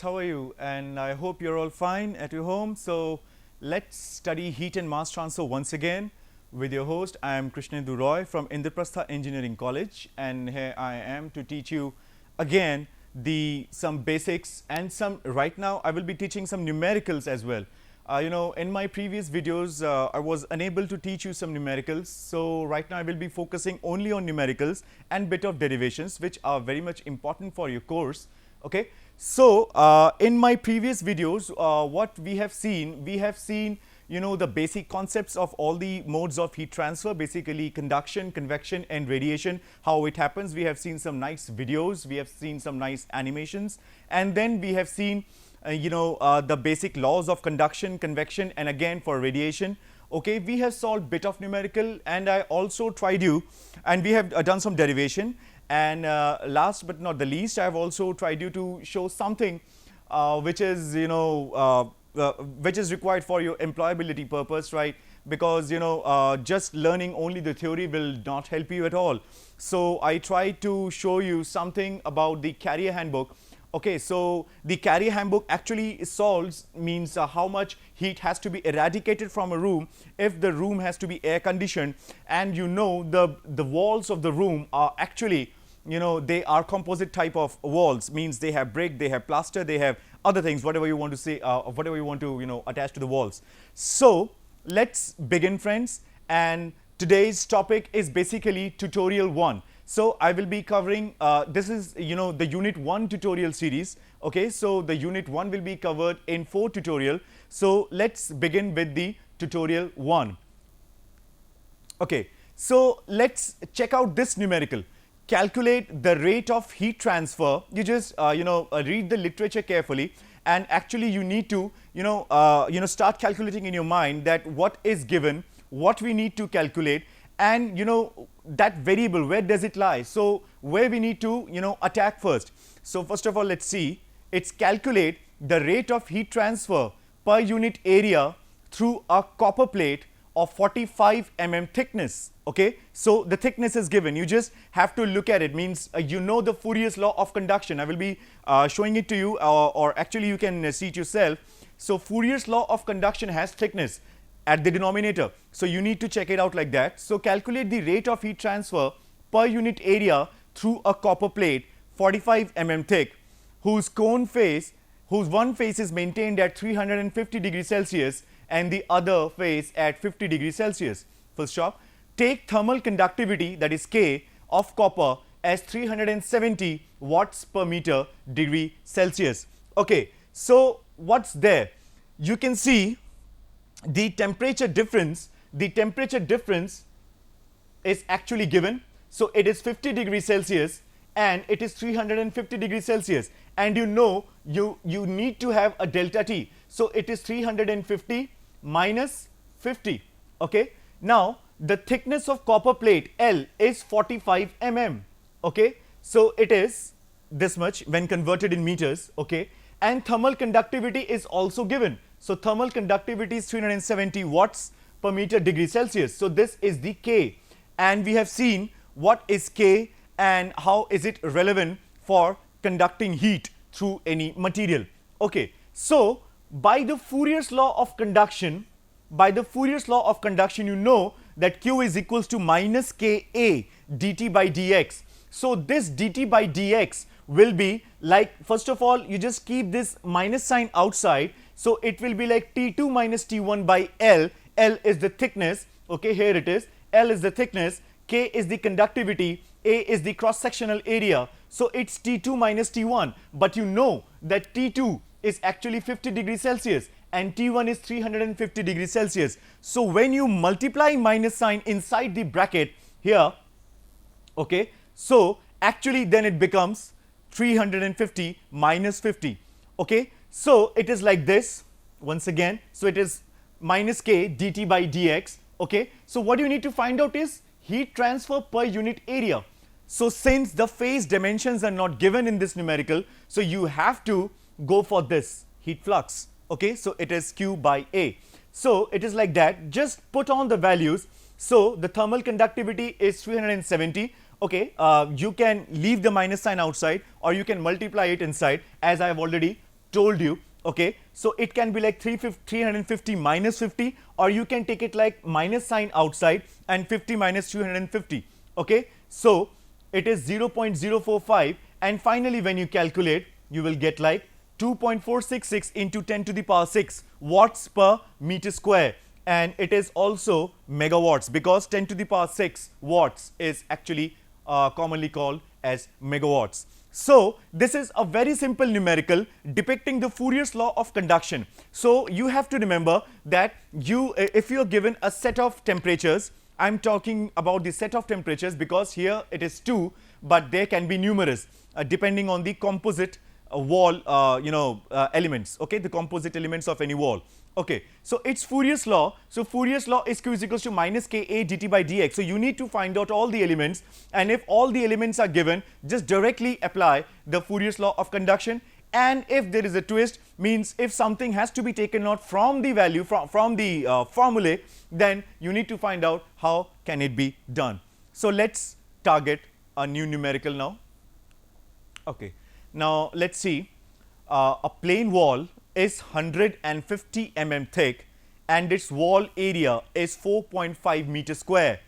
how are you? And I hope you're all fine at your home. So let's study heat and mass transfer once again with your host. I am Krishnendu Roy from Indraprastha Engineering College, and here I am to teach you again some basics and some. Right now I will be teaching some numericals as well. In my previous videos, I was unable to teach you some numericals. So right now I will be focusing only on numericals and bit of derivations, which are very much important for your course. Okay. So in my previous videos, what we have seen the basic concepts of all the modes of heat transfer, basically conduction, convection and radiation, how it happens. We have seen some nice videos, we have seen some nice animations, and then we have seen the basic laws of conduction, convection, and again for radiation. Okay, we have solved bit of numerical, and I also tried you, and we have done some derivation. And last but not the least, I have also tried you to show something which is which is required for your employability purpose, right? Because just learning only the theory will not help you at all. So I tried to show you something about the carrier handbook. Okay, so the carrier handbook actually solves means how much heat has to be eradicated from a room if the room has to be air conditioned, and the walls of the room are actually they are composite type of walls, means they have brick, they have plaster, they have other things, whatever you want to say, whatever you want to attach to the walls. So let's begin, friends, and today's topic is basically tutorial 1. So I will be covering this is the unit 1 tutorial series. Okay, so the unit 1 will be covered in 4 tutorial. So let's begin with the tutorial 1. Okay, so let's check out this numerical. Calculate the rate of heat transfer. You just read the literature carefully, and actually you need to start calculating in your mind that what is given, what we need to calculate, and that variable, where does it lie? So where we need to attack first. So first of all, let's see, it's calculate the rate of heat transfer per unit area through a copper plate of 45 mm thickness. Okay, so the thickness is given, you just have to look at it, means the Fourier's law of conduction. I will be showing it to you, or actually you can see it yourself. So Fourier's law of conduction has thickness at the denominator, so you need to check it out like that. So calculate the rate of heat transfer per unit area through a copper plate 45 mm thick, whose one face is maintained at 350 degrees Celsius and the other face at 50 degrees Celsius. First stop, take thermal conductivity, that is K, of copper as 370 watts per meter degree Celsius. Okay, so what's there? You can see the temperature difference is actually given. So it is 50 degrees Celsius and it is 350 degrees Celsius, and you need to have a delta T. So it is 350 minus 50. Okay, now the thickness of copper plate L is 45 mm. Okay, so it is this much when converted in meters. Okay, and thermal conductivity is also given. So thermal conductivity is 370 watts per meter degree Celsius. So this is the K, and we have seen what is K and how is it relevant for conducting heat through any material. Okay, so by the Fourier's law of conduction, you know that Q is equals to minus Ka dt by dx. So this dt by dx will be like, first of all, you just keep this minus sign outside. So it will be like T2 minus T1 by L. L is the thickness. Okay, here it is. L is the thickness. K is the conductivity. A is the cross sectional area. So it's T2 minus T1. But you know that T2 is actually 50 degrees Celsius and T1 is 350 degrees Celsius. So when you multiply minus sign inside the bracket here, okay, so actually then it becomes 350 minus 50. Okay, so it is like this once again. So it is minus K dt by dx. Okay, so what you need to find out is heat transfer per unit area. So since the phase dimensions are not given in this numerical, so you have to go for this heat flux. Okay, so it is Q by A. So it is like that. Just put on the values. So the thermal conductivity is 370. Okay, you can leave the minus sign outside or you can multiply it inside, as I have already told you. Okay, so it can be like 350 minus 50, or you can take it like minus sign outside and 50 minus 250. Okay, so it is 0.045, and finally when you calculate, you will get like 2.466 into 10 to the power 6 watts per meter square, and it is also megawatts, because 10 to the power 6 watts is actually commonly called as megawatts. So this is a very simple numerical depicting the Fourier's law of conduction. So you have to remember that if you are given a set of temperatures, I am talking about the set of temperatures because here it is 2, but there can be numerous depending on the composite wall elements, okay, the composite elements of any wall. Okay, so it's Fourier's law. So Fourier's law is Q is equals to minus Ka dt by dx. So you need to find out all the elements, and if all the elements are given, just directly apply the Fourier's law of conduction. And if there is a twist, means if something has to be taken out from the value from the formulae, then you need to find out how can it be done. So let's target a new numerical now. Okay, now let's see. A plain wall is 150 mm thick and its wall area is 4.5 meter square.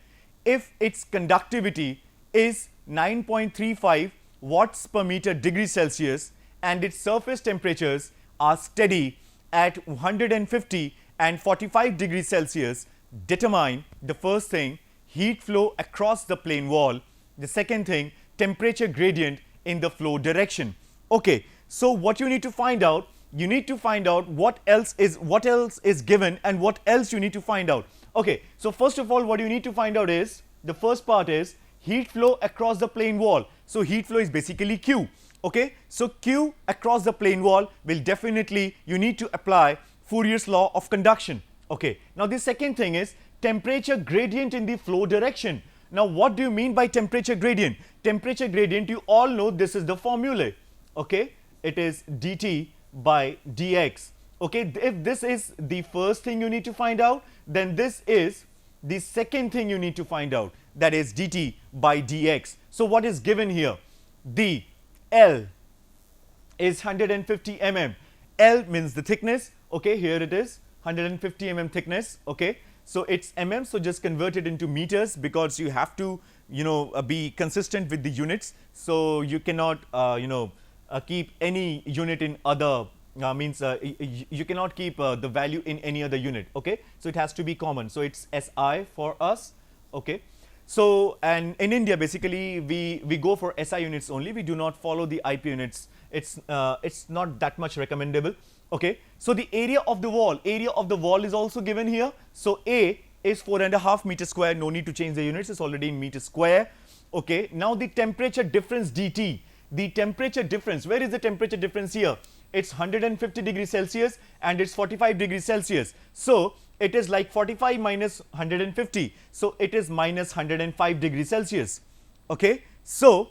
If its conductivity is 9.35 watts per meter degree Celsius and its surface temperatures are steady at 150 and 45 degrees Celsius, determine the first thing, heat flow across the plane wall, the second thing, temperature gradient in the flow direction. Okay, so what you need to find out, you need to find out what else is given and what else you need to find out. Okay, so first of all, what you need to find out is, the first part is heat flow across the plane wall. So heat flow is basically Q. Okay, so Q across the plane wall will definitely, you need to apply Fourier's law of conduction. Okay, now the second thing is temperature gradient in the flow direction. Now what do you mean by temperature gradient? Temperature gradient, you all know this is the formula. Okay, it is dt by dx. Okay, if this is the first thing you need to find out, then this is the second thing you need to find out, that is dt by dx. So what is given here? The L is 150 mm. L means the thickness. Okay, here it is 150 mm thickness. Okay, so it's mm, so just convert it into meters because you have to be consistent with the units. So you cannot keep any unit in other you cannot keep the value in any other unit. Okay, so it has to be common, so it's SI for us. Okay, so and in India basically we go for SI units only, we do not follow the IP units. It's not that much recommendable. Okay, so the area of the wall is also given here. So A is 4.5 meter square, no need to change the units, it's already in meter square. Okay, now the temperature difference dt, the temperature difference, where is the temperature difference here? It's 150 degrees Celsius and it's 45 degrees Celsius. So it is like 45 minus 150, so it is minus 105 degrees Celsius. Okay, so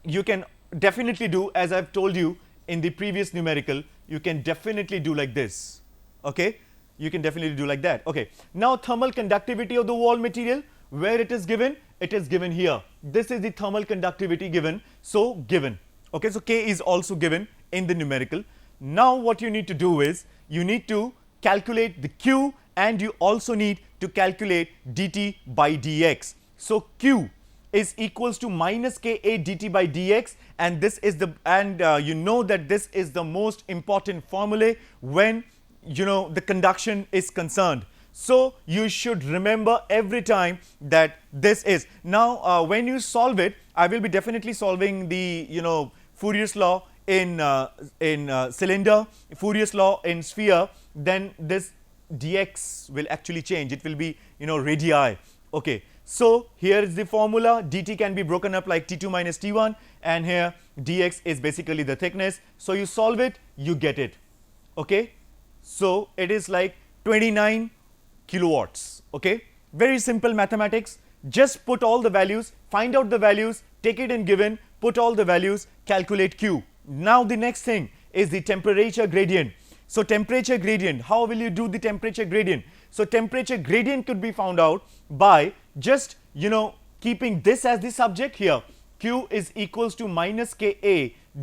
you can definitely do, as I've told you in the previous numerical, you can definitely do like this. Okay, you can definitely do like that. Okay, now thermal conductivity of the wall material, where it is given? It is given here. This is the thermal conductivity given. So given. Okay, so K is also given in the numerical. Now what you need to do is, you need to calculate the Q and you also need to calculate dt by dx. So Q is equals to minus Ka dt by dx, and this is the, and you know that this is the most important formula when the conduction is concerned. So you should remember every time that this is. Now when you solve it, I will be definitely solving the Fourier's law in cylinder, Fourier's law in sphere, then this dx will actually change, it will be radii. Okay, so here is the formula, dt can be broken up like T2 minus T1, and here dx is basically the thickness. So you solve it, you get it. Okay, so it is like 29 kilowatts. Okay, very simple mathematics. Just put all the values, find out the values, take it in given, put all the values, calculate Q. Now the next thing is the temperature gradient. So temperature gradient, how will you do the temperature gradient? So temperature gradient could be found out by just keeping this as the subject here. Q is equals to minus Ka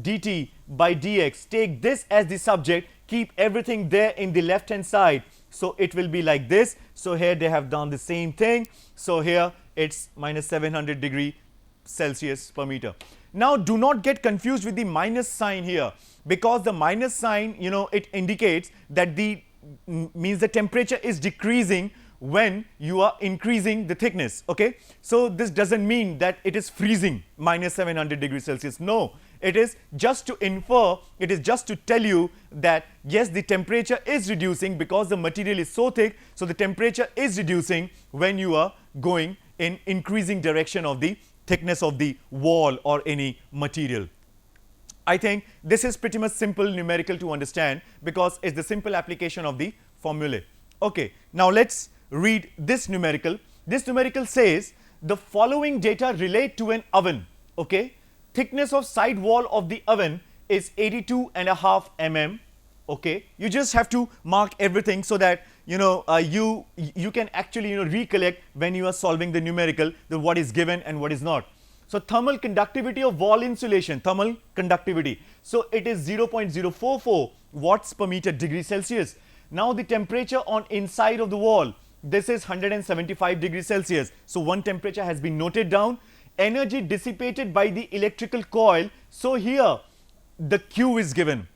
dt by dx. Take this as the subject, keep everything there in the left hand side. So it will be like this. So here they have done the same thing. So here it's minus 700 degree Celsius per meter. Now do not get confused with the minus sign here, because the minus sign, you know, it indicates that the means the temperature is decreasing when you are increasing the thickness. Okay, so this doesn't mean that it is freezing minus 700 degrees Celsius. No, it is just to infer, it is just to tell you that yes, the temperature is reducing because the material is so thick. So the temperature is reducing when you are going in increasing direction of the thickness of the wall or any material. I think this is pretty much simple numerical to understand because it's the simple application of the formulae. Okay, now let's read this numerical. This numerical says the following data relate to an oven. Okay, thickness of side wall of the oven is 82.5 mm. Okay, you just have to mark everything so that you know you can actually recollect when you are solving the numerical what is given and what is not. So thermal conductivity of wall insulation, thermal conductivity. So it is 0.044 watts per meter degree Celsius. Now the temperature on inside of the wall, this is 175 degrees Celsius. So one temperature has been noted down. Energy dissipated by the electrical coil. So here the Q is given.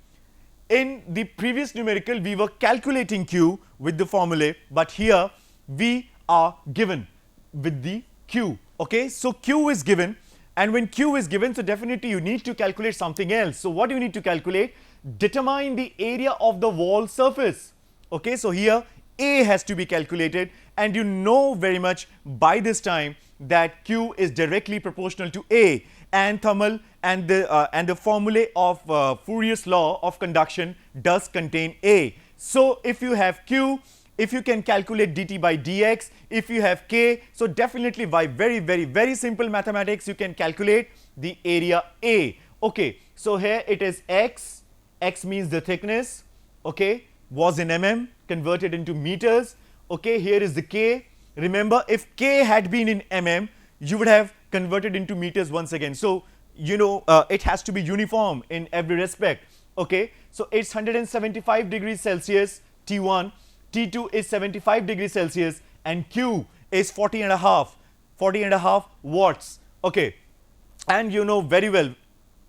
In the previous numerical we were calculating Q with the formulae, but here we are given with the Q. Okay, so Q is given, and when Q is given, so definitely you need to calculate something else. So what do you need to calculate? Determine the area of the wall surface. Okay, so here A has to be calculated, and you know very much by this time that Q is directly proportional to A, and thermal and the formulae of Fourier's law of conduction does contain A. So if you have Q, if you can calculate dt by dx, if you have K, so definitely by very simple mathematics you can calculate the area A. Okay, so here it is x, x means the thickness, okay, was in mm, converted into meters. Okay, here is the K. Remember, if K had been in mm, you would have converted into meters once again. So you know it has to be uniform in every respect. Okay, so it's 175 degrees Celsius T1, T2 is 75 degrees Celsius, and Q is 40.5 watts. Okay, and you know very well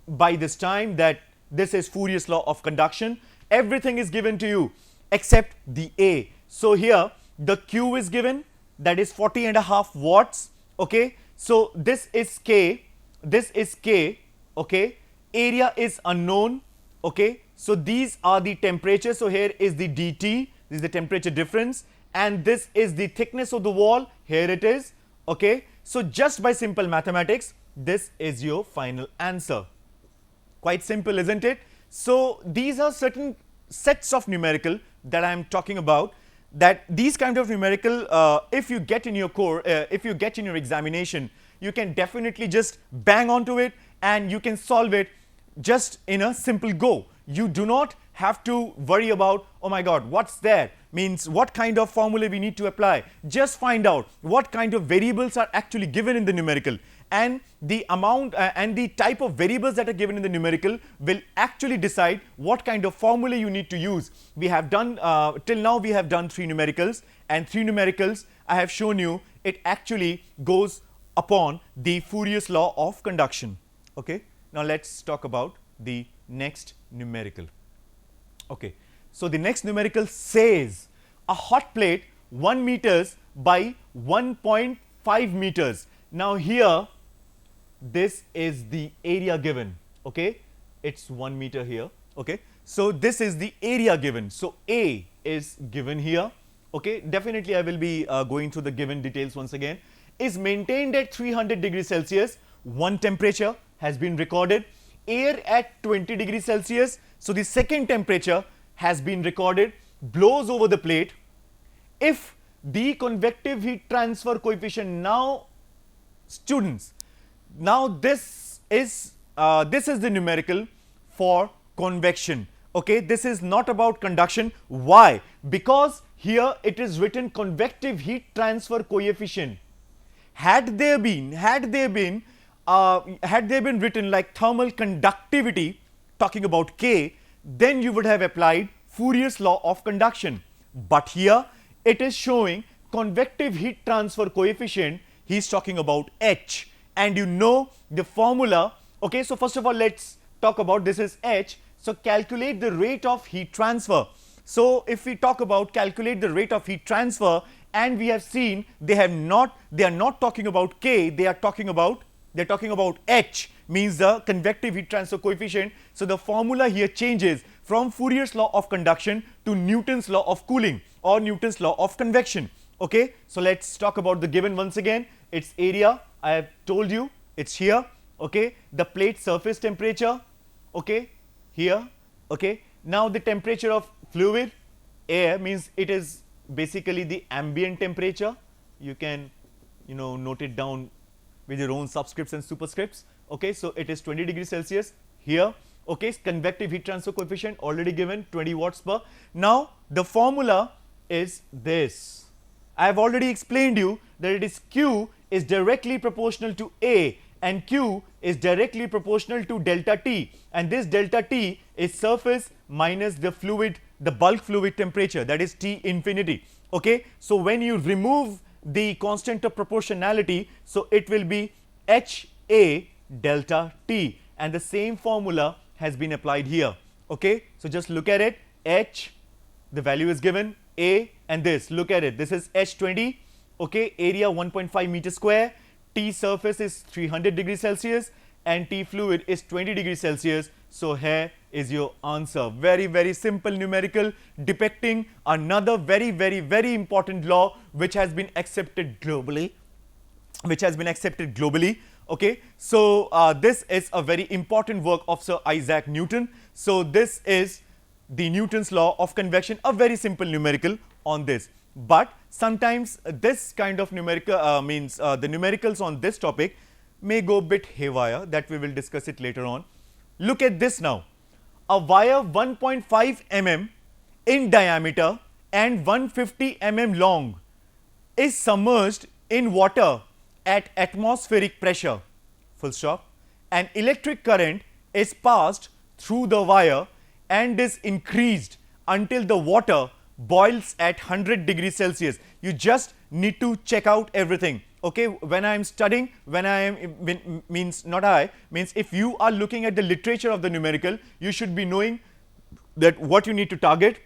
by this time that this is Fourier's law of conduction. Everything is given to you except the A. So here the Q is given, that is 40.5 watts. Okay, so this is K, this is K. Okay, area is unknown. Okay, so these are the temperatures. So here is the dt, this is the temperature difference, and this is the thickness of the wall. Here it is. Okay, so just by simple mathematics, this is your final answer. Quite simple, isn't it? So these are certain sets of numerical that I am talking about, that these kind of numerical if you get in your core, if you get in your examination, you can definitely just bang onto it and you can solve it just in a simple go. You do not have to worry about, oh my god, what's there, means what kind of formula we need to apply. Just find out what kind of variables are actually given in the numerical, and the amount and the type of variables that are given in the numerical will actually decide what kind of formula you need to use. We have done till now we have done 3 numericals, and 3 numericals I have shown you it actually goes upon the Fourier's law of conduction. Okay, now let's talk about the next numerical. Okay, so the next numerical says a hot plate 1 meters by 1.5 meters. Now here this is the area given. Okay, it's 1 meter here. Okay, so this is the area given. So A is given here. Okay, definitely I will be going through the given details once again. Is maintained at 300 degrees Celsius. One temperature has been recorded. Air at 20 degrees Celsius. So the second temperature has been recorded. Blows over the plate. If the convective heat transfer coefficient, now students, now this is the numerical for convection. Okay, this is not about conduction. Why? Because here it is written convective heat transfer coefficient. Had there been written like thermal conductivity, talking about K, then you would have applied Fourier's law of conduction. But here it is showing convective heat transfer coefficient. He is talking about H, and you know the formula. Okay, so first of all, let's talk about this is H. So calculate the rate of heat transfer. So if we talk about calculate the rate of heat transfer, and we have seen they are not talking about K, they're talking about H, means the convective heat transfer coefficient. So the formula here changes from Fourier's law of conduction to Newton's law of cooling or Newton's law of convection. Okay, so let's talk about the given once again. Its area, I have told you, it's here. Okay, the plate surface temperature, okay, here. Okay, now the temperature of fluid, air, means it is basically the ambient temperature. You can note it down with your own subscripts and superscripts. Okay, so it is 20 degrees Celsius here. Okay, convective heat transfer coefficient already given 20 watts per. Now the formula is this. I have already explained you that it is Q is directly proportional to A and Q is directly proportional to delta T, and this delta T is surface minus the fluid, the bulk fluid temperature, that is T infinity. Okay, so when you remove the constant of proportionality, so it will be HA delta T, and the same formula has been applied here. Okay, so just look at it. H, the value is given, A, and this, look at it, this is H20. Okay, area 1.5 meter square, T surface is 300 degrees Celsius and T fluid is 20 degrees Celsius. So here is your answer. Very simple numerical depicting another very important law which has been accepted globally. Okay, so this is a very important work of Sir Isaac Newton. So this is the Newton's law of convection, a very simple numerical on this. But sometimes this kind of numerical the numericals on this topic may go a bit haywire, that we will discuss it later on. Look at this now. A wire 1.5 mm in diameter and 150 mm long is submerged in water at atmospheric pressure, full stop. An electric current is passed through the wire and is increased until the water boils at 100 degrees Celsius. You just need to check out everything. Okay, when I am studying, means if you are looking at the literature of the numerical, you should be knowing that what you need to target,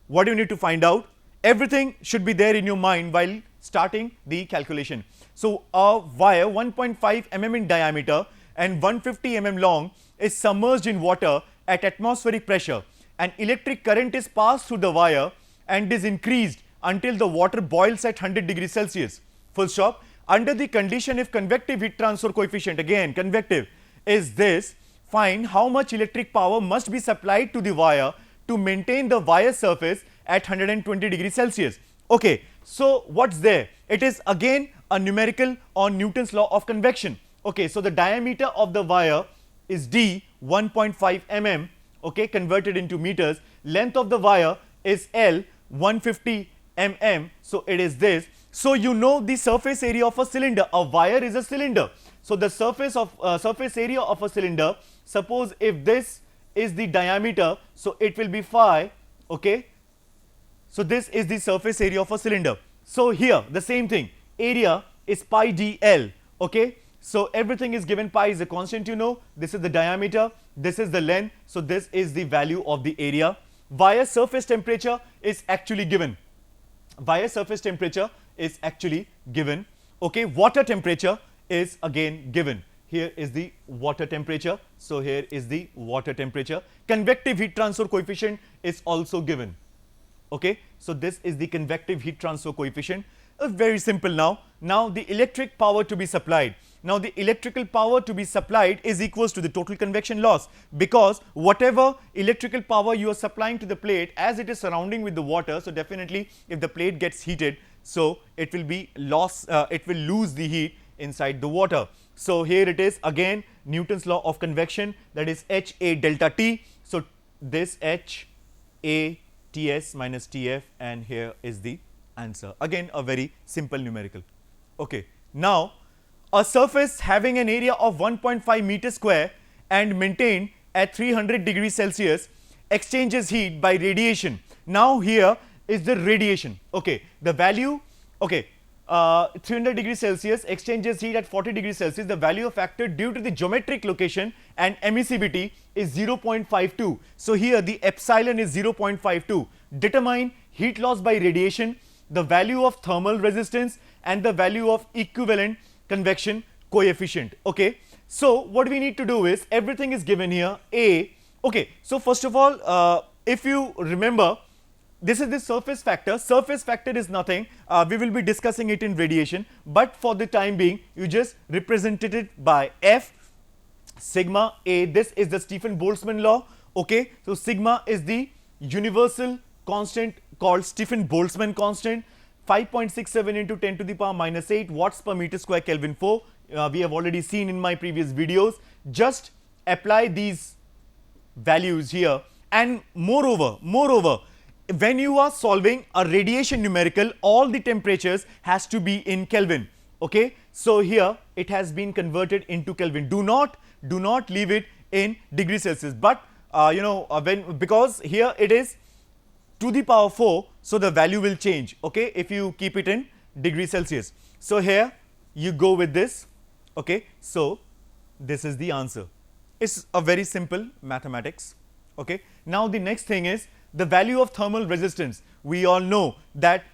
what you need to find out, everything should be there in your mind while starting the calculation. So a wire 1.5 mm in diameter and 150 mm long is submerged in water at atmospheric pressure. An electric current is passed through the wire and is increased until the water boils at 100 degrees Celsius, full stop. Under the condition if convective heat transfer coefficient, again convective, is this, find how much electric power must be supplied to the wire to maintain the wire surface at 120 degrees Celsius. Okay, so what's there? It is again a numerical on Newton's law of convection. Okay, so the diameter of the wire is D, 1.5 mm, okay, converted into meters. Length of the wire is L, 150 mm, so it is this. So you know the surface area of a cylinder. A wire is a cylinder. So the surface area of a cylinder, suppose if this is the diameter, so it will be phi. Okay, so this is the surface area of a cylinder. So here the same thing, area is pi dl. Okay, so everything is given. Pi is a constant, you know, this is the diameter, this is the length, so this is the value of the area. Wire surface temperature is actually given. Okay, water temperature is again given. Here is the water temperature. So here is the water temperature. Convective heat transfer coefficient is also given. Okay, so this is the convective heat transfer coefficient. Very simple now. Now the electric power to be supplied. Now the electrical power to be supplied is equals to the total convection loss, because whatever electrical power you are supplying to the plate as it is surrounding with the water, so definitely if the plate gets heated, so it will be it will lose the heat inside the water. So here it is again Newton's law of convection, that is H A delta T. So this H A Ts minus Tf, and here is the answer. Again a very simple numerical. Okay, now a surface having an area of 1.5 meter square and maintained at 300 degrees Celsius exchanges heat by radiation. Now here is the radiation. Okay, the value, okay, 300 degrees Celsius exchanges heat at 40 degrees Celsius. The value of factor due to the geometric location and emissivity is 0.52. So here the epsilon is 0.52. Determine heat loss by radiation, the value of thermal resistance, and the value of equivalent convection coefficient. Okay, so what we need to do is, everything is given here. Okay, so first of all, if you remember, this is the surface factor. Surface factor is nothing. We will be discussing it in radiation, but for the time being, you just represented it by F sigma A. This is the Stefan-Boltzmann law. Okay, so sigma is the universal constant called Stefan-Boltzmann constant. 5.67 into 10 to the power minus 8 watts per meter square Kelvin 4. We have already seen in my previous videos. Just apply these values here, and moreover, when you are solving a radiation numerical, all the temperatures has to be in Kelvin. Okay, so here it has been converted into Kelvin. Do not leave it in degree Celsius, but because here it is to the power 4, so the value will change. Okay, if you keep it in degree Celsius. So here you go with this. Okay, so this is the answer. It's a very simple mathematics. Okay, now the next thing is the value of thermal resistance. We all know that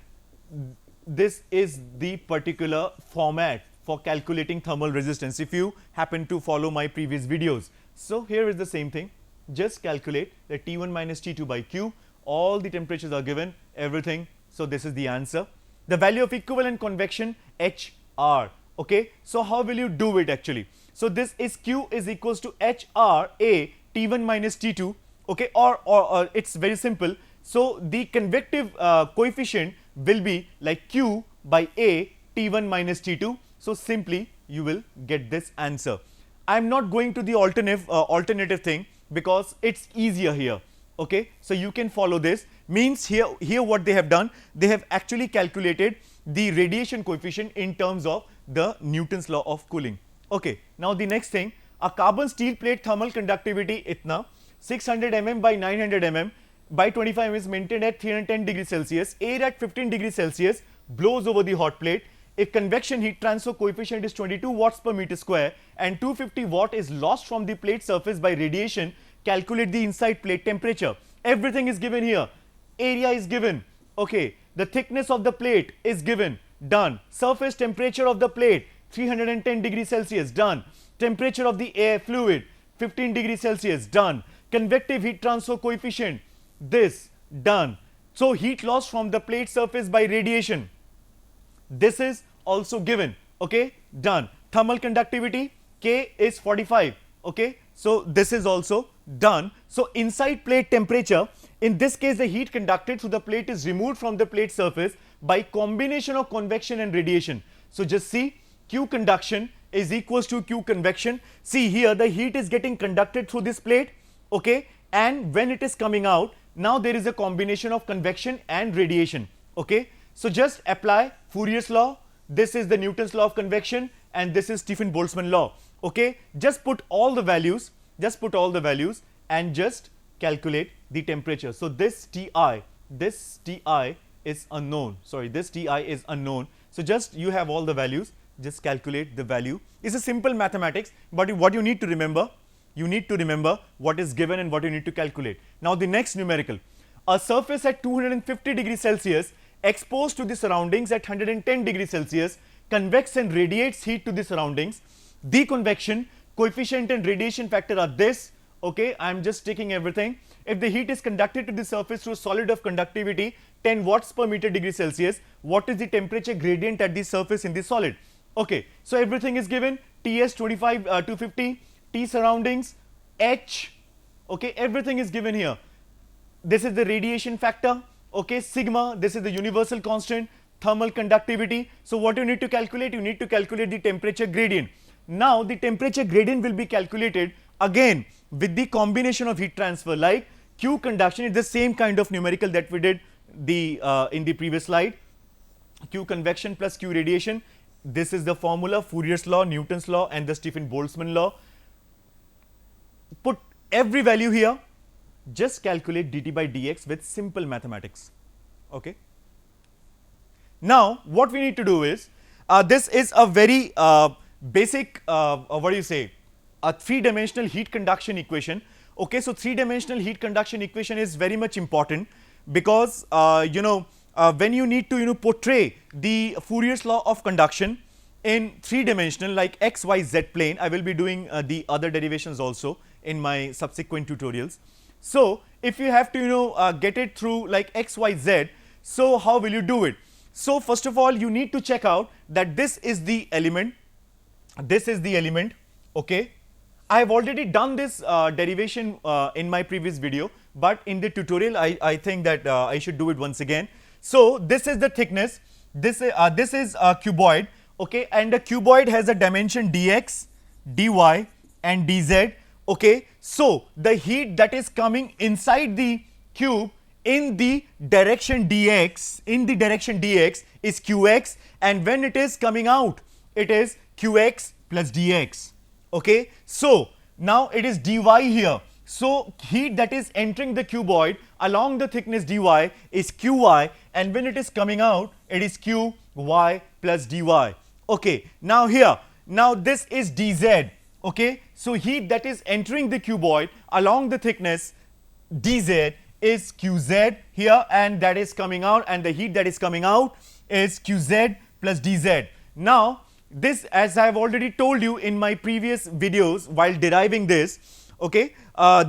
this is the particular format for calculating thermal resistance, if you happen to follow my previous videos. So here is the same thing. Just calculate the T1 minus T2 by Q. All the temperatures are given, everything. So this is the answer. The value of equivalent convection, HR. Okay, so how will you do it actually? So this is Q is equals to HR A T1 minus T2. Okay, or it's very simple. So the convective coefficient will be like Q by A T1 minus T2. So simply you will get this answer. I am not going to the alternative thing because it's easier here. Okay, so you can follow this. Means here what they have done, they have actually calculated the radiation coefficient in terms of the Newton's law of cooling. Okay, now the next thing, a carbon steel plate thermal conductivity itna 600 mm by 900 mm by 25 mm is maintained at 310 degrees Celsius. Air at 15 degrees Celsius blows over the hot plate. If convection heat transfer coefficient is 22 watts per meter square and 250 watt is lost from the plate surface by radiation, calculate the inside plate temperature. Everything is given here. Area is given. Okay, the thickness of the plate is given. Done. Surface temperature of the plate 310 degrees Celsius. Done. Temperature of the air fluid 15 degrees Celsius. Done. Convective heat transfer coefficient, this, done. So heat loss from the plate surface by radiation, this is also given. Okay, done. Thermal conductivity K is 45. Okay, so this is also done. So inside plate temperature, in this case the heat conducted through the plate is removed from the plate surface by combination of convection and radiation. So just see, Q conduction is equals to Q convection. See here the heat is getting conducted through this plate. Okay, and when it is coming out, now there is a combination of convection and radiation. Okay, so just apply Fourier's law. This is the Newton's law of convection and this is Stefan-Boltzmann law. Okay, just put all the values, and just calculate the temperature. So this Ti is unknown. Sorry, this Ti is unknown. So just you have all the values, just calculate the value. It's a simple mathematics, but what you need to remember, what is given and what you need to calculate. Now the next numerical, a surface at 250 degrees Celsius exposed to the surroundings at 110 degrees Celsius convects and radiates heat to the surroundings. The convection coefficient and radiation factor are this. Okay, I am just taking everything. If the heat is conducted to the surface through a solid of conductivity 10 watts per meter degree Celsius, what is the temperature gradient at the surface in the solid? Okay, so everything is given. Ts 25 250, T surroundings, H. Okay, everything is given here. This is the radiation factor. Okay, sigma, this is the universal constant, thermal conductivity. So what you need to calculate? You need to calculate the temperature gradient. Now the temperature gradient will be calculated again with the combination of heat transfer, like Q conduction is the same kind of numerical that we did in the previous slide. Q convection plus Q radiation. This is the formula, Fourier's law, Newton's law and the Stefan-Boltzmann law. Put every value here, just calculate dt by dx with simple mathematics. Okay. Now what we need to do is, this is a very basic, what do you say, a three-dimensional heat conduction equation. Okay, so three-dimensional heat conduction equation is very much important because when you need to portray the Fourier's law of conduction in three-dimensional like x, y, z plane. I will be doing the other derivations also in my subsequent tutorials. So if you have to get it through like x, y, z, so how will you do it? So first of all, you need to check out that this is the element, this is the element. Okay, I have already done this derivation in my previous video, but in the tutorial I think that I should do it once again. So this is the thickness, this is a cuboid. Okay, and the cuboid has a dimension dx, dy and dz. Okay, so the heat that is coming inside the cube in the direction dx, is qx, and when it is coming out, it is qx plus dx. Okay, so now it is dy here. So heat that is entering the cuboid along the thickness dy is qy, and when it is coming out, it is qy plus dy. Okay, now here, now this is dz. Okay, so heat that is entering the cuboid along the thickness dz is qz here, and that is coming out, and the heat that is coming out is qz plus dz. Now this, as I have already told you in my previous videos while deriving this, okay,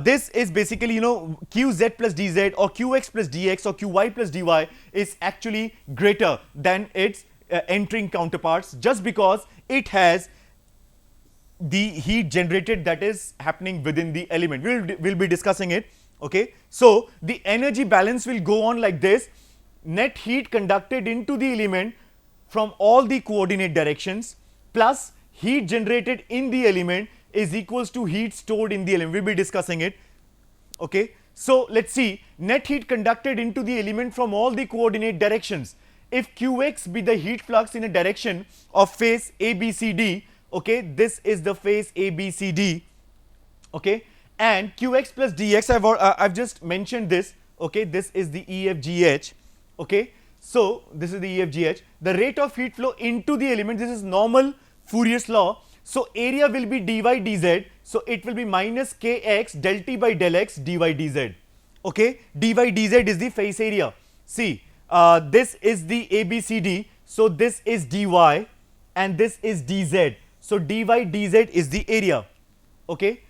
this is basically qz plus dz or qx plus dx or qy plus dy is actually greater than its entering counterparts, just because it has the heat generated that is happening within the element. We'll be discussing it. Okay, so the energy balance will go on like this: net heat conducted into the element from all the coordinate directions plus heat generated in the element is equals to heat stored in the element. We'll be discussing it. Okay, so let's see, net heat conducted into the element from all the coordinate directions. If qx be the heat flux in a direction of phase ABCD, okay, this is the phase ABCD, okay, and qx plus dx, I've just mentioned this. Okay, this is the EFGH. Okay, so this is the EFGH. The rate of heat flow into the element, this is normal Fourier's law. So area will be dy dz, so it will be minus kx del t by del x dy dz. Okay, dy dz is the face area. See, this is the ABCD, so this is dy and this is dz. So dy dz is the area. Okay,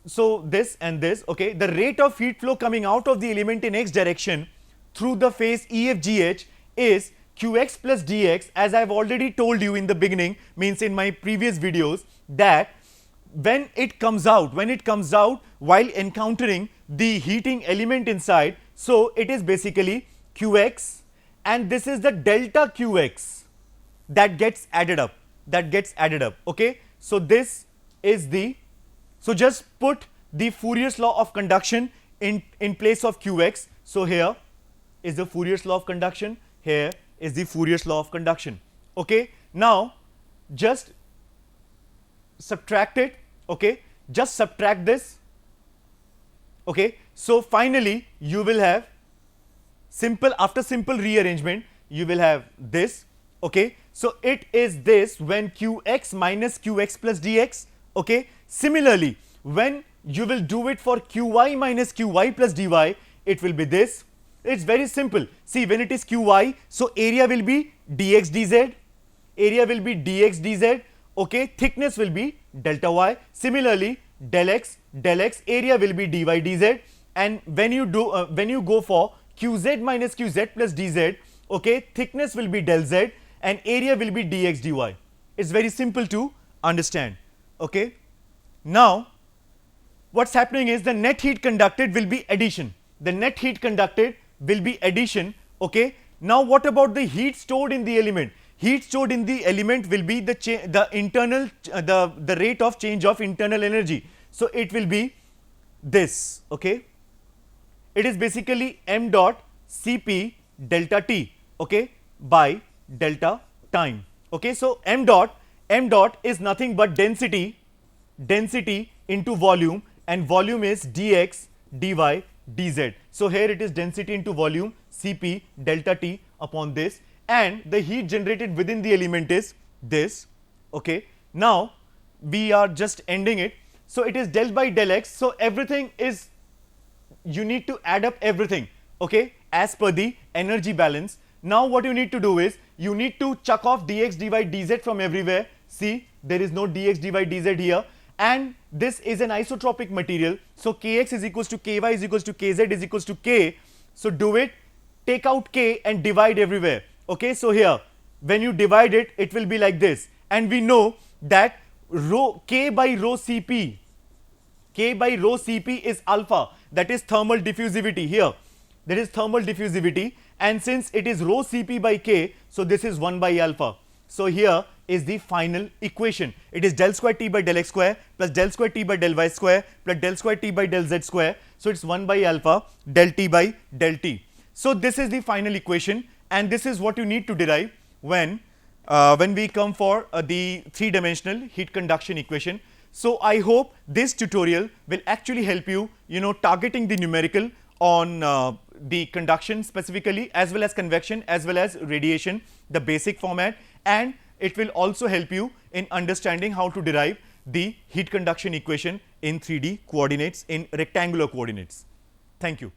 so this and this. Okay, the rate of heat flow coming out of the element in x direction through the phase EFGH is qx plus dx, as I have already told you in the beginning, means in my previous videos, that when it comes out while encountering the heating element inside, so it is basically qx, and this is the delta qx that gets added up, okay. So this is the, so just put the Fourier's law of conduction in place of qx. So here is the Fourier's law of conduction, here is the Fourier's law of conduction. Okay, now just subtract it. Okay, just subtract this. Okay, so finally you will have simple, after simple rearrangement you will have this. Okay, so it is this when qx minus qx plus dx. Okay, similarly when you will do it for qy minus qy plus dy, it will be this. It's very simple. See, when it is qy, so area will be dx dz, okay, thickness will be delta y. Similarly del x, area will be dy dz, and when you do when you go for qz minus qz plus dz, okay, thickness will be del z and area will be dx dy. It's very simple to understand. Okay, now what's happening is the net heat conducted will be addition. The net heat conducted will be addition. Okay, now what about the heat stored in the element? Heat stored in the element will be the internal the rate of change of internal energy. So it will be this. Okay, it is basically m dot Cp delta T, okay, by delta time. Okay, so m dot is nothing but density into volume, and volume is dx dy dz. So here it is density into volume Cp delta T upon this, and the heat generated within the element is this. Okay, now we are just ending it. So it is del by del x. So everything is, you need to add up everything, okay, as per the energy balance. Now what you need to do is you need to chuck off dx dy dz from everywhere. See, there is no dx dy dz here, and this is an isotropic material. So kx is equals to ky is equals to kz is equals to k. So do it, take out k and divide everywhere. Okay, so here when you divide it, it will be like this, and we know that rho k by rho Cp, k by rho Cp is alpha, that is thermal diffusivity. Here there is thermal diffusivity, and since it is rho Cp by k, so this is 1 by alpha. So here is the final equation. It is del square T by del x square plus del square T by del y square plus del square T by del z square. So it's 1 by alpha del T by del T. So this is the final equation, and this is what you need to derive when we come for the three-dimensional heat conduction equation. So I hope this tutorial will actually help you, targeting the numerical on the conduction specifically, as well as convection, as well as radiation, the basic format, and it will also help you in understanding how to derive the heat conduction equation in 3D coordinates, in rectangular coordinates. Thank you.